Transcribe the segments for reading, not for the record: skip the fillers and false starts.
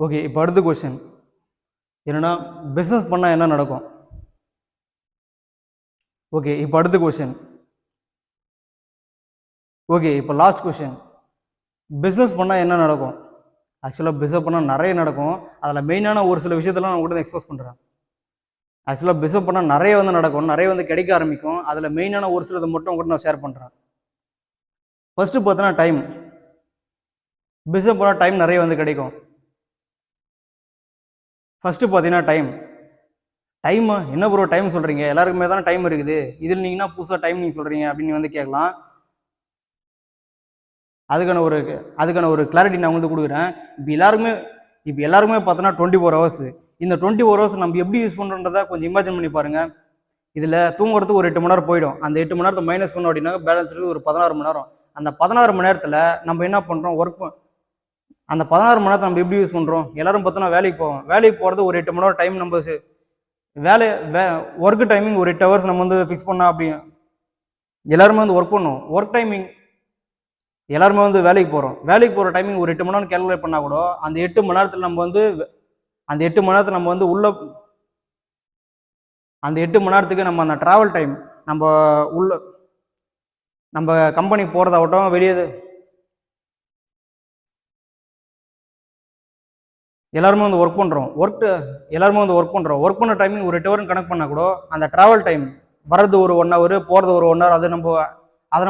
Okay. இப்போ அடுத்த question என்னன்னா, பிஸ்னஸ் பண்ணால் என்ன நடக்கும்? ஓகே. இப்போ அடுத்த கொஸ்டின். ஓகே. இப்போ லாஸ்ட் கொஸ்டின். பிஸ்னஸ் பண்ணால் என்ன நடக்கும்? ஆக்சுவலாக பிஸ்னஸ் பண்ணால் நிறைய நடக்கும். அதில் மெயினான ஒரு சில விஷயத்தெல்லாம் நான் கூட எக்ஸ்போஸ் பண்ணுறேன். ஆக்சுவலாக பிஸ்னஸ் பண்ணால் நிறைய நடக்கும், நிறைய கிடைக்க ஆரம்பிக்கும். அதில் மெயினான ஒரு சிலதை மட்டும் கூட நான் ஷேர் பண்ணுறேன். ஃபர்ஸ்ட்டு பார்த்தோன்னா டைம். பிஸ்னஸ் பண்ணால் டைம் நிறைய கிடைக்கும். ஃபர்ஸ்ட்டு பார்த்தீங்கன்னா டைம். என்ன ப்ரோ டைம் சொல்கிறீங்க? எல்லாருக்குமே தானே டைம் இருக்குது. இதில் நீங்கன்னா புதுசாக டைம் நீங்கள் சொல்கிறீங்க அப்படின்னு கேட்கலாம். அதுக்கான ஒரு கிளாரிட்டி நான் கொடுக்குறேன். இப்போ எல்லாருக்குமே பார்த்தோன்னா 24 ஹவர்ஸ். இந்த 24 ஹவர்ஸ் நம்ம எப்படி யூஸ் பண்ணுறோன்றதை கொஞ்சம் இமேஜின் பண்ணி பாருங்கள். இதில் தூங்குறதுக்கு ஒரு 8 மணி நேரம் போயிடும். அந்த 8 மணி நேரத்தை மைனஸ் பண்ணோம் அப்படின்னா பேலன்ஸ் இருக்குது ஒரு 16 மணி நேரம். அந்த 16 மணி நேரத்தில் நம்ம என்ன பண்ணுறோம்? அந்த 16 மணி நேரத்தை நம்ம எப்படி யூஸ் பண்ணுறோம்? எல்லாரும் பார்த்தோன்னா வேலைக்கு போவோம். வேலைக்கு போகிறது ஒரு 8 மணி நேரம் டைம். நம்ம ஒர்க் டைமிங் ஒரு 8 ஹவர்ஸ் நம்ம ஃபிக்ஸ் பண்ணால் அப்படி எல்லாருமே ஒர்க் பண்ணுவோம். ஒர்க் டைமிங் எல்லாருமே வேலைக்கு போகிறோம். வேலைக்கு போகிற டைமிங் ஒரு 8 மணி நேரம் கேல்குலேட் பண்ணால் கூட அந்த 8 மணி நேரத்தில் நம்ம அந்த 8 மணி நேரத்தில் நம்ம அந்த 8 மணி நேரத்துக்கு நம்ம அந்த ட்ராவல் டைம் நம்ம கம்பெனி போகிறதாகட்டும், வெளியே எல்லாருமே ஒர்க் பண்ணுறோம். ஒர்க் பண்ண டைமிங் ஒரு 8 ஹவர்னு கனெக்ட் பண்ணால் கூட அந்த ட்ராவல் டைம் வர்றது ஒரு 1 ஹவர், போகிறது ஒரு 1 ஹவர், அதை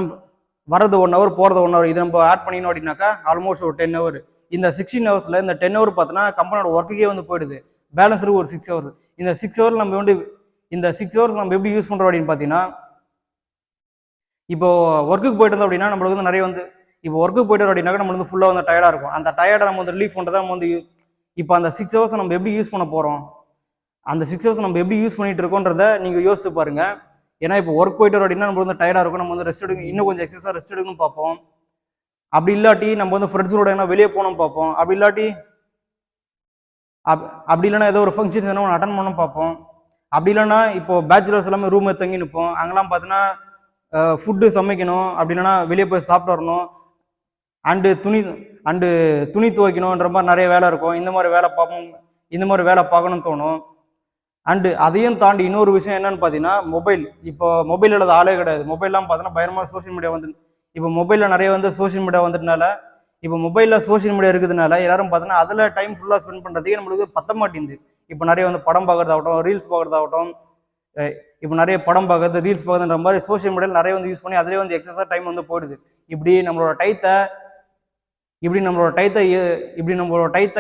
வர்றது 1 ஹவர், போகிறது 1 ஹவர், இது நம்ம ஆட் பண்ணினோம் அப்படின்னாக்கா ஆல்மோஸ்ட் ஒரு 10 ஹவர். இந்த 16 ஹவர்ஸில் இந்த 10 ஹவர் பார்த்தோன்னா கம்பெனியோட ஒர்க்குக்கே போயிடுது. பேலன்ஸ் இருக்கு ஒரு 6 ஹவர்ஸ். இந்த 6 ஹவர்ஸ் நம்ம எப்படி யூஸ் பண்ணுறோம் அப்படின்னு பார்த்தீங்கன்னா, இப்போ ஒர்க்குக்கு போயிட்டு இருந்தோம் அப்படின்னா நம்மளுக்கு நிறைய இப்போ ஒர்க்குக்கு போயிட்டு அப்படின்னாக்கா நம்மளுக்கு ஃபுல்லாக டயர்டாக இருக்கும். அந்த டயர்டை நம்ம ரிலீஃப் பண்ணுறதா நம்ம இப்போ அந்த 6 ஹவர்ஸ் நம்ம எப்படி யூஸ் பண்ண போகிறோம், அந்த 6 ஹவர்ஸ் நம்ம எப்படி யூஸ் பண்ணிட்டு இருக்கோன்றதை நீங்கள் யோசிச்சு பாருங்க. ஏன்னா இப்போ ஒர்க் போயிட்டு வரோம் அப்படின்னா நம்ம டயர்டாக இருக்கும். நம்ம ரெஸ்ட் எடுக்கணும், இன்னும் கொஞ்சம் எக்ஸஸாக ரெஸ்ட் எடுக்கணும்னு பார்ப்போம். அப்படி இல்லாட்டி நம்ம ஃப்ரெண்ட்ஸோட என்ன வெளியே போகணும் பார்ப்போம். அப்படி இல்லைன்னா ஏதோ ஒரு ஃபங்க்ஷன்ஸ் என்ன அட்டன் பண்ணணும் பார்ப்போம். அப்படி இல்லைன்னா இப்போ பேச்சுலர்ஸ் எல்லாமே ரூம் தங்கி நிற்போம். அங்கெல்லாம் பார்த்தீங்கன்னா ஃபுட்டு சமைக்கணும், அப்படி இல்லைன்னா வெளியே போய் சாப்பிட்டு வரணும், துணி துவைக்கணுன்ற மாதிரி நிறைய வேலை இருக்கும். இந்த மாதிரி வேலை பார்க்கணும்னு தோணும். அதையும் தாண்டி இன்னொரு விஷயம் என்னன்னு பார்த்தீங்கன்னா மொபைல். இப்போ மொபைல் இல்லாத ஆளே கிடையாது. மொபைல்லாம் பார்த்தீங்கன்னா பயங்கரமாக சோஷியல் மீடியா இப்போ மொபைலில் நிறைய சோஷியல் மீடியா வந்துட்டனால, இப்போ மொபைலில் சோஷியல் மீடியா இருக்கிறதுனால எல்லாரும் பார்த்தீங்கன்னா அதில் டைம் ஃபுல்லாக ஸ்பெண்ட் பண்ணுறதுக்கே நம்மளுக்கு பத்த மாட்டேங்குது. இப்போ நிறைய படம் பார்க்குறதாகட்டும், ரீல்ஸ் பார்க்குறதாகட்டும், இப்போ நிறைய படம் பார்க்குறது, ரீல்ஸ் பார்க்குறதுன்ற மாதிரி சோஷியல் மீடியாவில் நிறைய யூஸ் பண்ணி அதிலே எக்ஸஸாக டைம் போயிடுது. இப்படி நம்மளோட டயத்தை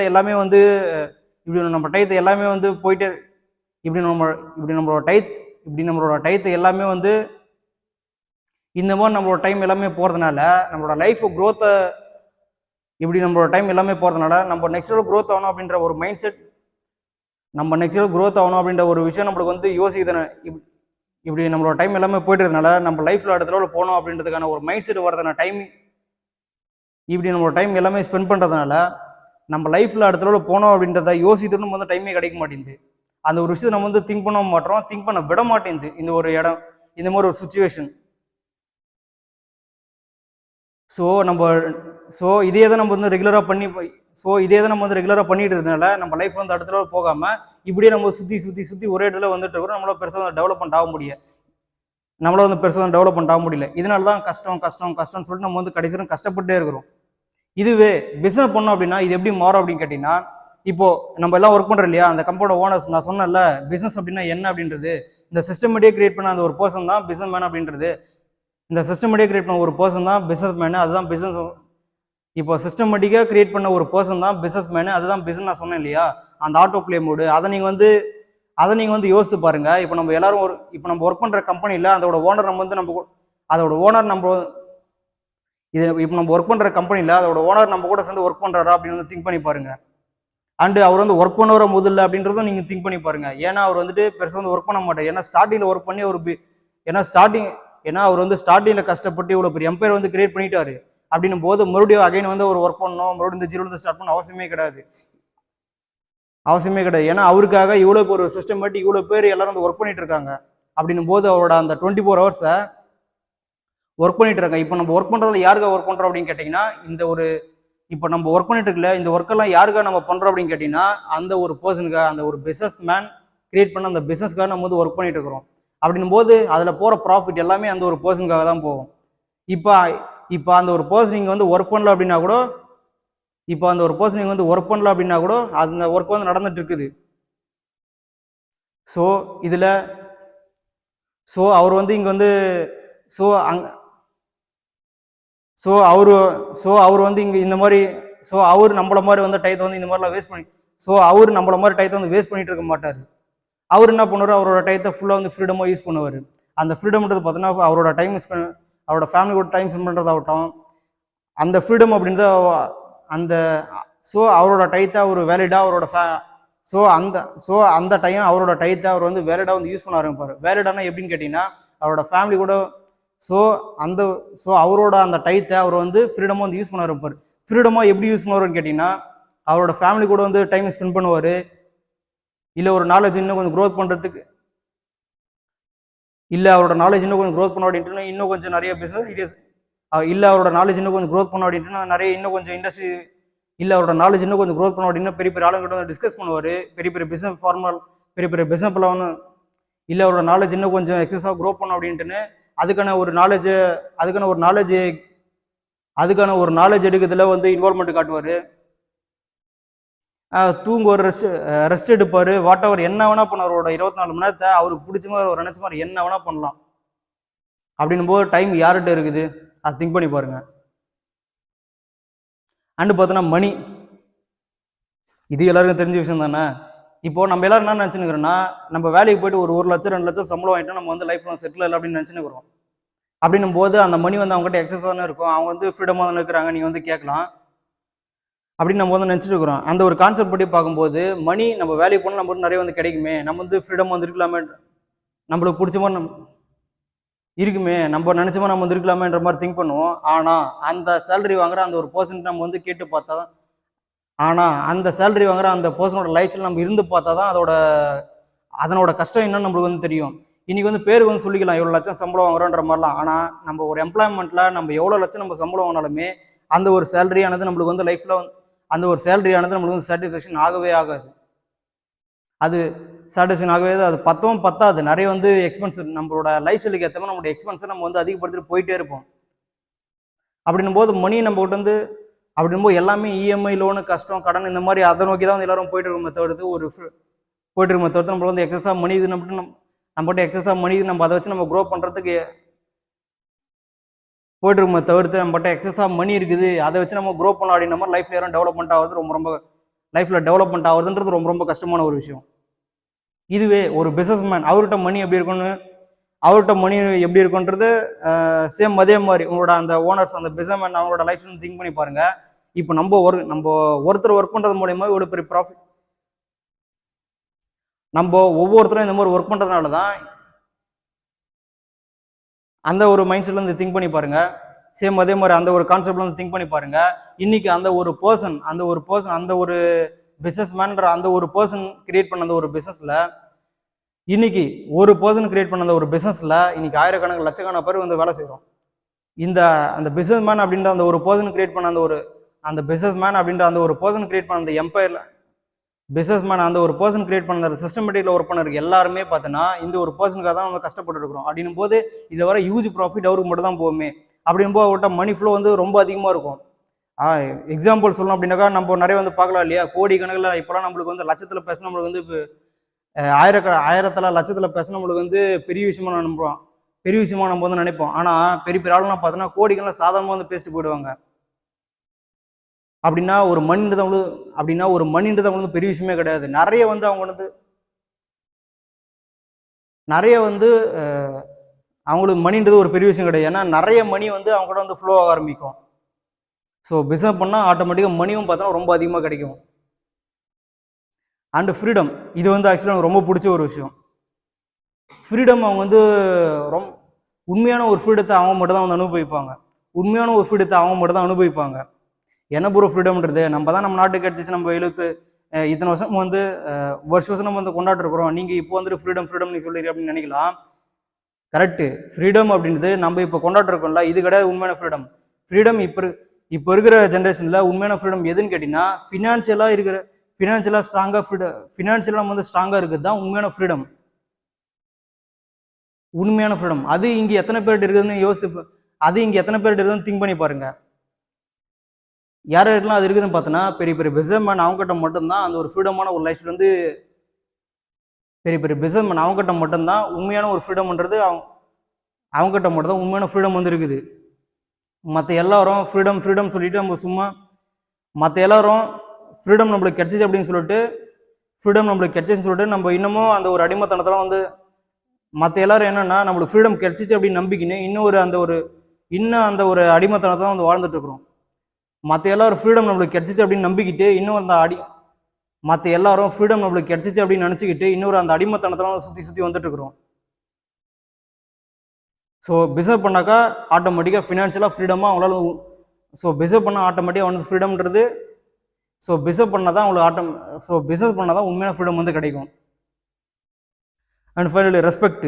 எல்லாமே போயிட்டே நம்மளோட டயத்தை எல்லாமே இந்த மாதிரி நம்மளோட டைம் எல்லாமே போகிறதுனால நம்மளோட லைஃப் க்ரோத்தை நம்மளோட டைம் எல்லாமே போகிறதுனால நம்ம நெக்ஸ்ட் லெவல் க்ரோத் ஆகணும் அப்படின்ற ஒரு மைண்ட் செட், அப்படின்ற ஒரு விஷயம் நம்மளுக்கு யோசிக்குதுன்னு இப்படி நம்மளோட டைம் எல்லாமே போயிட்டுறதுனால நம்ம லைஃப்பில் அடுத்த லெவலில் போகணும் அப்படின்றதுக்கான ஒரு மைண்ட் செட் வரதுனால நம்மளோட டைம் எல்லாமே ஸ்பெண்ட் பண்ணுறதுனால நம்ம லைஃப்பில் அடுத்த லெவலில் போகணும் அப்படின்றத யோசித்துன்னு டைமே கிடைக்க மாட்டேங்குது. அந்த ஒரு விஷயத்தை நம்ம திங்க் பண்ண மாட்டோம், திங்க் பண்ண விட மாட்டேங்குது இந்த ஒரு இடம், இந்த மாதிரி ஒரு சுச்சுவேஷன். இதே தான் நம்ம ரெகுலராக பண்ணிட்டு இருந்தனால நம்ம லைஃப் அடுத்த லெவல் போகாமல் இப்படியே நம்ம சுற்றி ஒரே இடத்துல இருக்கிறோம். நம்மளால பெருசாக டெவலப்மெண்ட் ஆக முடியல. இதனால தான் கஷ்டம்னு சொல்லிட்டு நம்ம கடைசியும் கஷ்டப்பட்டே இருக்கிறோம். இதுவே பிஸ்னஸ் பண்ணோம் அப்படின்னா இது எப்படி மாறும் அப்படின்னு கேட்டிங்கன்னா, இப்போ நம்ம எல்லாம் ஒர்க் பண்ணுறோம் இல்லையா, அந்த கம்பெனியோட ஓனர்ஸ், நான் சொன்னேன்ல பிஸ்னஸ் அப்படின்னா என்ன அப்படின்றது, இந்த சிஸ்டமேட்டியே கிரியேட் பண்ண அந்த ஒரு பர்சன் தான் பிஸ்னஸ் மேன் அப்படின்றது. இந்த சிஸ்டமேட்டிக் கிரியேட் பண்ண ஒரு பர்சன் தான் பிஸ்னஸ் மேனு, அதுதான் பிஸ்னஸ். இப்போ சிஸ்டமேட்டிக்காக கிரியேட் பண்ண ஒரு பர்சன் தான் பிஸ்னஸ் மேனு, அதுதான் பிஸ்னஸ். நான் சொன்னேன் இல்லையா, அந்த ஆட்டோ பிளே மோடு, அதை நீங்கள் யோசிச்சு பாருங்க. இப்போ நம்ம எல்லாரும் இப்போ நம்ம ஒர்க் பண்ணுற கம்பெனியில் அதோட ஓனர் இப்போ நம்ம ஒர்க் பண்ணுற கம்பெனியில் அதோட ஓனர் நம்ம கூட சேர்ந்து ஒர்க் பண்ணுறாரா அப்படின்னு திங்க் பண்ணி பாருங்க. அவர் ஒர்க் பண்ண வர முதல்ல அப்படின்றதும் நீங்கள் திங்க் பண்ணி பாருங்க. ஏன்னா அவர் பெருசாக ஒர்க் பண்ண மாட்டார். ஏன்னா ஸ்டார்டிங்கில் ஒர்க் பண்ணி ஏன்னா அவர் ஸ்டார்டிங்கில் கஷ்டப்பட்டு இவ்வளோ பெரிய எம்பையர் கிரியேட் பண்ணிட்டாரு. அப்படின்னும் போது மறுபடியும் அகைன் ஒரு ஒர்க் பண்ணணும், மறுபடியும் இந்த ஜீரோலேருந்து ஸ்டார்ட் பண்ண அவசியமே கிடையாது. ஏன்னா அவருக்காக இவ்வளோ ஒரு சிஸ்டமேட்டிக் இவ்வளோ பேர் எல்லாரும் ஒர்க் பண்ணிட்டு இருக்காங்க. அப்படின்னும் போது அவரோட அந்த 24 ஹவர்ஸை ஒர்க் பண்ணிட்டு இருக்காங்க. இப்போ நம்ம ஒர்க் பண்ணுறதுல யாருக்காக ஒர்க் பண்ணுறோம் அப்படின்னு கேட்டிங்கன்னா, இப்போ நம்ம ஒர்க் பண்ணிட்டு இருக்கல, இந்த ஒர்க்கெல்லாம் யாருக்காக நம்ம பண்ணுறோம் அப்படின்னு கேட்டிங்கன்னா, அந்த ஒரு பர்சனுக்காக, அந்த ஒரு பிஸ்னஸ் மேன் கிரியேட் பண்ண அந்த பிஸ்னஸ்க்காக நம்ம வந்து ஒர்க் பண்ணிட்டு இருக்கிறோம். அப்படின்னும் போது அதில் போகிற ப்ராஃபிட் எல்லாமே அந்த ஒரு பர்சனுக்காக தான் போகும். இப்போ இப்போ அந்த ஒரு பர்சன் நீங்கள் வந்து ஒர்க் பண்ணல அப்படின்னா கூட, இப்போ அந்த ஒரு பர்சன் நீங்கள் வந்து ஒர்க் பண்ணல அப்படின்னா கூட அந்த ஒர்க் வந்து நடந்துட்டு இருக்குது. ஸோ இதில் அவர் வந்து இங்கே வந்து ஸோ அங் ஸோ அவர் வந்து இங்கே இந்த மாதிரி அவர் நம்மள மாதிரி வந்து டயத்தை வந்து இந்த மாதிரிலாம் வேஸ்ட் பண்ணி அவர் நம்மள மாதிரி டயத்தை வந்து வேஸ்ட் பண்ணிட்டு இருக்க மாட்டார். அவர் என்ன பண்ணுவார், அவரோட டயத்தை ஃபுல்லாக வந்து ஃப்ரீடமாக யூஸ் பண்ணுவார். அந்த ஃப்ரீடம்ன்றது பார்த்தீங்கன்னா அவரோட டைம் ஸ்பெண்ட், அவரோட ஃபேமிலி கூட டைம் ஸ்பெண்ட் பண்ணுறதாகட்டும், அந்த ஃப்ரீடம் அப்படின்றத அந்த அவரோட டயத்தை அவர் வேலிடாக அவரோட அந்த டைம் அவரோட டயத்தை அவர் வந்து வேலிடாக வந்து யூஸ் பண்ண ஆரம்பிப்பார். வேலிடானா எப்படின்னு கேட்டிங்கன்னா, அவரோட ஃபேமிலி கூட அந்த அவரோட அந்த டயத்தை அவர் வந்து ஃப்ரீடமாக வந்து யூஸ் பண்ண ஆரம்பிப்பார். ஃப்ரீடமாக எப்படி யூஸ் பண்ணுவாருன்னு கேட்டிங்கன்னா, அவரோட ஃபேமிலி கூட வந்து டைம் ஸ்பெண்ட் பண்ணுவார். இல்லை ஒரு நாலேஜ் இன்னும் கொஞ்சம் க்ரோத் பண்ணுறதுக்கு, இல்லை அவரோட நாலேஜ் இன்னும் கொஞ்சம் க்ரோத் பண்ண அப்படின்ட்டு இன்னும் கொஞ்சம் நிறைய பிஸ்னஸ் ஐடியாஸ், இல்லை அவரோட நாலேஜ் இன்னும் கொஞ்சம் க்ரோத் பண்ண அப்படின்ட்டு நிறைய இன்னும் கொஞ்சம் இண்டஸ்ட்ரி, இல்லை அவரோட நாலேஜ் இன்னும் கொஞ்சம் க்ரோத் பண்ண அப்படின்னு பெரிய பெரிய ஆளுங்கிட்ட வந்து டிஸ்கஸ் பண்ணுவார். பெரிய பெரிய பிஸ்னஸ் ஃபார்மல், பெரிய பெரிய பிஸ்னஸ் பிளான், இல்லை அவரோட நாலேஜ் இன்னும் கொஞ்சம் எக்ஸஸாக க்ரோ பண்ணணும் அப்படின்ட்டுன்னு அதுக்கான ஒரு நாலேஜ் எடுக்கிறதுல வந்து இன்வால்மெண்ட் காட்டுவார். ஒரு ரெஸ்ட் எடுப்பார். வாட் எவர் என்ன வேணா பண்ணுவார். அவரோட 24 மணி நேரத்தை அவருக்கு பிடிச்ச மாதிரி ஒரு நினைச்ச மாதிரி என்ன வேணா பண்ணலாம். அப்படின்னும் போது டைம் யார்கிட்ட இருக்குது, அதை திங்க் பண்ணி பாருங்க. அண்டு பார்த்தோன்னா மணி, இது எல்லாருக்கும் தெரிஞ்ச விஷயம் தானே. இப்போ நம்ம எல்லாரும் என்ன நினச்சுக்கிறோன்னா, நம்ம வேலைக்கு போயிட்டு ஒரு 1 லட்சம் 2 லட்சம் சம்பளம் வாங்கிட்டு நம்ம வந்து லைஃப்ல செட்டில் இல்லை அப்படின்னு நினச்சினுக்கிறோம். அப்படின்னும் போது அந்த மணி வந்து அவங்ககிட்ட எக்ஸஸ் தானே இருக்கும். அவங்க வந்து ஃப்ரீடமாக தானே இருக்கிறாங்க, நீங்கள் வந்து கேட்கலாம் அப்படின்னு நம்ம வந்து நினச்சிட்டு இருக்கிறோம். அந்த ஒரு கான்செப்ட் படி பார்க்கும்போது மணி நம்ம வேலைக்கு போனால் நம்ம வந்து நிறைய வந்து கிடைக்குமே, நம்ம வந்து ஃப்ரீடம் வந்து இருக்கலாமே, நம்மளுக்கு பிடிச்ச மாதிரி இருக்குமே, நம்ம நினச்ச மாதிரி நம்ம வந்து இருக்கலாமேன்ற மாதிரி திங்க் பண்ணுவோம். ஆனால் அந்த சேலரி வாங்குற அந்த ஒரு பர்சன்ட் நம்ம வந்து கேட்டு பார்த்தா தான், அந்த சேலரி வாங்குற அந்த பர்சனோட லைஃப்பில் நம்ம இருந்து பார்த்தா தான் அதனோட கஷ்டம் என்னன்னு நம்மளுக்கு வந்து தெரியும். இன்னைக்கு வந்து பேருக்கு வந்து சொல்லிக்கலாம் எவ்வளோ லட்சம் சம்பளம் வாங்குறோன்ற மாதிரிலாம். ஆனால் நம்ம ஒரு எம்ப்ளாய்மெண்ட்டில் நம்ம எவ்வளோ லட்சம் நம்ம சம்பளம் வாங்கினாலுமே அந்த ஒரு சேலரியானது நம்மளுக்கு வந்து லைஃப்பில் அந்த ஒரு சேலரியானது நம்மளுக்கு வந்து சாட்டிஸ்ஃபேக்ஷன் ஆகவே ஆகாது. அது சாட்டிஸ்ஃபேக்ஷன் ஆகவே அது பத்தாது. நிறைய வந்து எக்ஸ்பென்ஸ், நம்மளோட லைஃப் ஸ்டைலுக்கு ஏற்ற மாதிரி நம்மளோட எக்ஸ்பென்ஸை நம்ம வந்து அதிகப்படுத்திட்டு போயிட்டே இருப்போம். அப்படின்னும் போது மணி நம்ம கிட்ட வந்து அப்படின்போது எல்லாமே இஎம்ஐ, லோனு, கஷ்டம், கடன், இந்த மாதிரி அதை நோக்கி தான் வந்து எல்லாரும் போயிட்டு இருக்கோமே தவிர்த்து நம்மளுக்கு வந்து எக்ஸஸாக மணி இது நம்மகிட்ட எக்ஸஸாக மணி நம்ம அதை வச்சு நம்ம க்ரோ பண்ணுறதுக்கு போயிட்டு இருக்கோமே தவிர்த்து நம்மகிட்ட எக்ஸஸாக மணி இருக்குது அதை வச்சு நம்ம க்ரோ பண்ணலாம் அப்படின்ற மாதிரி லைஃப்ல யாரும் டெவலப்மெண்ட் ஆகுது டெவலப்மெண்ட் ஆகுதுன்றது ரொம்ப கஷ்டமான ஒரு விஷயம். இதுவே ஒரு பிஸ்னஸ் மேன், அவர்கிட்ட மணி எப்படி இருக்குன்றது சேம் அதே மாதிரி உங்களோட அந்த ஓனர்ஸ், அந்த பிஸ்னஸ் மேன் அவங்களோட லைஃப்ல திங்க் பண்ணி பாருங்க. இப்போ நம்ம ஒருத்தர் ஒர்க் பண்றது மூலயமா இவ்வளோ பெரிய ப்ராஃபிட், நம்ம ஒவ்வொருத்தரும் இந்த மாதிரி ஒர்க் பண்றதுனால தான் அந்த ஒரு மைண்ட் செட்ல இருந்து திங்க் பண்ணி பாருங்க. சேம் அதே மாதிரி அந்த ஒரு கான்செப்ட்ல இருந்து திங்க் பண்ணி பாருங்க. இன்னைக்கு அந்த ஒரு பிசினஸ் மேன்ற அந்த ஒரு பர்சன் கிரியேட் பண்ண அந்த ஒரு பிசினஸ்ல, இன்னைக்கு ஒரு பர்சன் கிரியேட் பண்ண அந்த ஒரு பிசினஸ்ல இன்னைக்கு ஆயிரக்கணக்கான லட்சக்கணக்கான பேர் வந்து வேலை செய்யறோம். அந்த பிசினஸ் மேன் அப்படின்ற அந்த ஒரு பர்சன் கிரியேட் பண்ண அந்த பிசினஸ் மேன் அப்படின்ற அந்த ஒரு பர்சன் கிரியேட் பண்ண அந்த எம்பையர்ல பிசினஸ் மேன் அந்த ஒரு பர்சன் கிரியேட் பண்ண சிஸ்டமேட்டிக்ல ஒர்க் பண்ணருக்கு எல்லாருமே பார்த்தீங்கன்னா இந்த ஒரு பர்சனுக்காக தான் நம்ம கஷ்டப்பட்டு இருக்கிறோம். அப்படின்னும் போது இதை வர ஹியூஜ் ப்ராஃபிட் அவருக்கு மட்டும் தான் போகுமே. அப்படின்போது அவர்கிட்ட மணி ஃப்ளோ வந்து ரொம்ப அதிகமாக இருக்கும். எக்ஸாம்பிள் சொல்லணும் அப்படின்னாக்கா நம்ம நிறைய வந்து பார்க்கலாம் இல்லையா, கோடி கணக்கில் இப்போலாம் நம்மளுக்கு வந்து லட்சத்தில் பேசணும், நம்மளுக்கு வந்து ஆயிரத்தில் லட்சத்தில் பேசணும் நம்மளுக்கு வந்து பெரிய விஷயமா நம்ம வந்து நினைப்போம். ஆனால் பெரிய பெரிய ஆளுலாம் பார்த்தோன்னா கோடிக்கெல்லாம் சாதாரணமாக வந்து பேசிட்டு போயிடுவாங்க. அப்படின்னா ஒரு மணின்றது அவங்களுக்கு பெரிய விஷயமே கிடையாது. நிறைய வந்து அவங்களுக்கு மணின்றது ஒரு பெரிய விஷயம் கிடையாது. ஏன்னா நிறைய மணி வந்து அவங்க கூட வந்து ஃப்ளோ ஆக ஆரம்பிக்கும். ஸோ பிஸ்னஸ் பண்ணால் ஆட்டோமேட்டிக்காக மணியும் பார்த்தோன்னா ரொம்ப அதிகமாக கிடைக்கும். அண்டு ஃப்ரீடம், இது வந்து ஆக்சுவலாக எனக்கு ரொம்ப பிடிச்ச ஒரு விஷயம். ஃப்ரீடம் அவங்க வந்து உண்மையான ஒரு ஃப்ரீடத்தை அவங்க மட்டும் தான் வந்து அனுபவிப்பாங்க. என்ன ப்ரோ ஃப்ரீடம்ன்றது, நம்ம தான் நம்ம நாட்டுக்கு கிடச்சிச்சு, நம்ம இத்தனை வருஷம் வந்து வருஷம் நம்ம வந்து கொண்டாட்டுருக்குறோம். நீங்கள் இப்போ வந்து ஃப்ரீடம் நீ சொல்லிடுறீங்க அப்படின்னு நினைக்கலாம். கரெக்டு, ஃப்ரீடம் அப்படின்றது நம்ம இப்போ கொண்டாட்டுருக்கோம்ல, இது கிடையாது உண்மையான ஃப்ரீடம். இப்போ இருக்கிற ஜென்ரேஷனில் உண்மையான ஃப்ரீடம் எதுன்னு கேட்டிங்கன்னா ஃபினான்ஷியலாக ஃபினான்ஷியலாக நம்ம வந்து ஸ்ட்ராங்காக இருக்கிறது தான் உண்மையான ஃப்ரீடம். அது இங்கே எத்தனை பேர்கிட்ட இருக்குதுன்னு திங்க் பண்ணி பாருங்க. யாருக்கெல்லாம் அது இருக்குதுன்னு பார்த்தோன்னா பெரிய பெரிய பிஸ்னஸ்மேன் அவங்ககிட்ட மட்டும்தான் அந்த ஒரு ஃப்ரீடமான ஒரு லைஃப்ல வந்து அவங்ககிட்ட மட்டும்தான் உண்மையான ஒரு ஃப்ரீடம்ன்றது அவங்ககிட்ட மட்டும் தான் உண்மையான ஃப்ரீடம் வந்து இருக்குது. மற்ற எல்லாரும் ஃப்ரீடம் சொல்லிட்டு நம்ம சும்மா மற்ற எல்லாரும் ஃப்ரீடம் நம்மளுக்கு கிடைச்சிச்சு அப்படின்னு சொல்லிட்டு நம்ம இன்னமும் அந்த ஒரு அடிமைத்தனத்தெல்லாம் வந்து மற்ற எல்லாரும் என்னன்னா நம்மளுக்கு ஃப்ரீடம் கிடைச்சிச்சு அப்படின்னு நம்பிக்கின்னு இன்னும் அந்த ஒரு அடிமைத்தனத்தை தான் வந்து வாழ்ந்துட்டு இருக்கிறோம். மற்ற எல்லாரும் ஃப்ரீடம் நம்மளுக்கு கிடைச்சிச்சு அப்படின்னு நம்பிக்கிட்டு மற்ற எல்லாரும் ஃப்ரீடம் நம்மளுக்கு கிடைச்சிச்சு அப்படின்னு நினச்சிக்கிட்டு இன்னொரு அந்த அடிமைத்தனத்தெல்லாம் சுற்றி வந்துட்டு இருக்கிறோம். ஸோ பிஸ்னஸ் பண்ணாக்கா ஆட்டோமேட்டிக்காக ஃபினான்ஷியலாக ஃப்ரீடமாக அவங்களால பிஸ்னஸ் பண்ணால் ஆட்டோமேட்டிக்காக வந்து ஃப்ரீடம்ன்றது பிஸ்னஸ் பண்ணால் தான் உண்மையான ஃப்ரீடம் வந்து கிடைக்கும். And finally respect.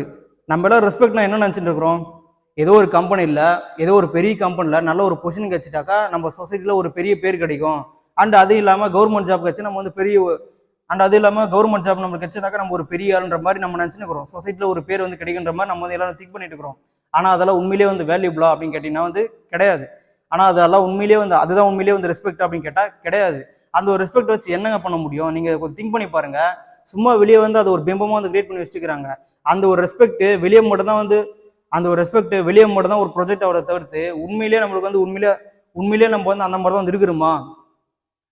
நம்ம எல்லாம் ரெஸ்பெக்ட்னா என்ன நினச்சிட்டு இருக்கிறோம்? ஏதோ ஒரு கம்பெனியில் ஏதோ ஒரு பெரிய கம்பெனியில் நல்ல ஒரு பொசிஷன் கிடைச்சிட்டாக்கா நம்ம சொசைட்டியில் ஒரு பெரிய பேர் கிடைக்கும். அண்ட் அது இல்லாமல் கவர்மெண்ட் ஜாப் கிடைச்சி நம்ம வந்து கவர்மெண்ட் ஜாப் நம்மளுக்கு கிடைச்சதாக்கா நம்ம ஒரு பெரிய ஆளுன்ற மாதிரி நம்ம நினச்சின்னு இருக்கிறோம். சொசைட்டியில் ஒரு பேர் வந்து கிடைக்கின்ற மாதிரி நம்ம வந்து எல்லாரும் திங்க் பண்ணிட்டு இருக்கிறோம். ஆனால் அதெல்லாம் உண்மையிலேயே வந்து வேல்யூபிளா அப்படின்னு கேட்டிங்கன்னா வந்து கிடையாது. ஆனால் அதெல்லாம் அதுதான் உண்மையிலேயே வந்து ரெஸ்பெக்ட் அப்படின்னு கேட்டால் கிடையாது. அந்த ஒரு ரெஸ்பெக்ட் வச்சு என்னங்க பண்ண முடியும்? நீங்கள் கொஞ்சம் திங்க் பண்ணி பாருங்க. சும்மா வெளியே வந்து அது ஒரு பிம்பமாக வந்து கிரியேட் பண்ணி வச்சுக்கிறாங்க. அந்த ஒரு ரெஸ்பெக்ட் வெளியே மட்டும் தான் ஒரு ப்ரொஜெக்ட் அவரை தவிர்த்து உண்மையிலேயே நம்மளுக்கு வந்து உண்மையிலேயே நம்ம வந்து அந்த மாதிரி தான் வந்து இருக்கிறோமா?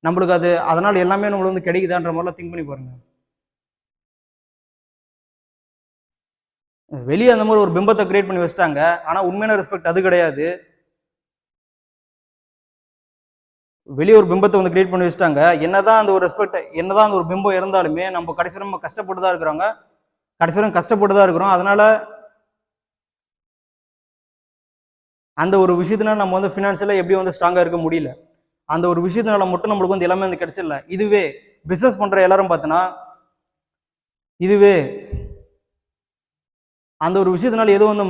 நம்மளுக்கு அதனால எல்லாமே நம்மளுக்கு வந்து கிடைக்குதான்ற மாதிரிலாம் திங்க் பண்ணி பாருங்க. வெளியே அந்த மாதிரி ஒரு பிம்பத்தை கிரியேட் பண்ணி வச்சுட்டாங்க. ஆனா உண்மையான ரெஸ்பெக்ட் அது கிடையாது. வெளியே ஒரு பிம்பத்தை வந்து கிரியேட் பண்ணி வச்சுட்டாங்க. என்னதான் அந்த ஒரு பிம்பம் இருந்தாலுமே நம்ம கடைசி வரை கஷ்டப்பட்டு தான் இருக்கிறோம். அதனால அந்த ஒரு விஷயத்தினால நம்ம வந்து ஃபினான்ஷியலாக எப்படி வந்து ஸ்ட்ராங்கா இருக்க முடியல. அந்த ஒரு விஷயத்தினால மட்டும் நம்மளுக்கு வந்து எல்லாமே வந்து கிடைச்சிடல. இதுவே பிசினஸ் பண்ற எல்லாரும் பார்த்தோன்னா அந்த ஒரு விஷயத்தினால எதுவும்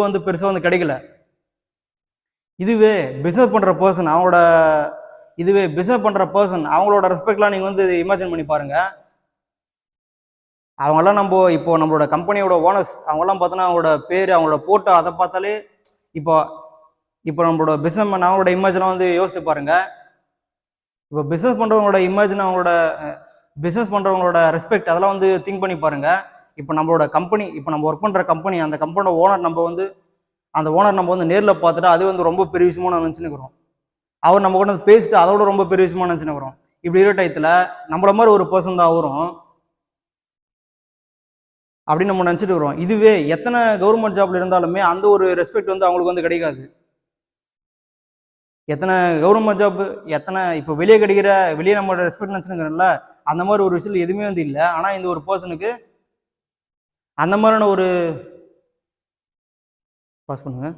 வந்து பெருசாக வந்து கிடைக்கல. இதுவே பிஸ்னஸ் பண்ற பர்சன் அவங்களோட ரெஸ்பெக்ட்லாம் நீங்க வந்து இமேஜின் பண்ணி பாருங்க. அவங்கெல்லாம் இப்போ நம்மளோட கம்பெனியோட ஓனர்ஸ் அவங்கெல்லாம் பார்த்தோன்னா அவங்களோட பேர் அவங்களோட போட்டோ அதை பார்த்தாலே இப்போ நம்மளோட பிஸ்னஸ் மேன் அவங்களோட இமேஜ்லாம் வந்து யோசிச்சு பாருங்க. இப்போ பிஸ்னஸ் பண்றவங்களோட ரெஸ்பெக்ட் அதெல்லாம் வந்து திங்க் பண்ணி பாருங்க. இப்போ நம்ம ஒர்க் பண்ற கம்பெனி அந்த கம்பெனியோட ஓனர் நம்ம வந்து நேரில் பார்த்துட்டு அது வந்து ரொம்ப பெரிய விஷயமா நான் நினச்சினுக்கிறோம். அவர் நம்ம கூட பேசிட்டு அதோட ரொம்ப பெரிய விஷயமா நினச்சினுக்கிறோம். இப்படி இருக்கிற டயத்தில் நம்மள மாதிரி ஒரு பர்சன் தான் வரும் அப்படின்னு நம்ம நினச்சிட்டு இருக்கிறோம். இதுவே எத்தனை கவர்மெண்ட் ஜாப்ல இருந்தாலுமே அந்த ஒரு ரெஸ்பெக்ட் வந்து அவங்களுக்கு வந்து கிடைக்காது. எத்தனை கவர்மெண்ட் ஜாப் இப்போ வெளியே நம்ம ரெஸ்பெக்ட் நினச்சினுக்கிறோம்ல அந்த மாதிரி ஒரு விஷயம் எதுவுமே வந்து இல்லை. ஆனால் இந்த ஒரு பர்சனுக்கு அந்த மாதிரியான ஒரு பாஸ் பண்ணுங்க.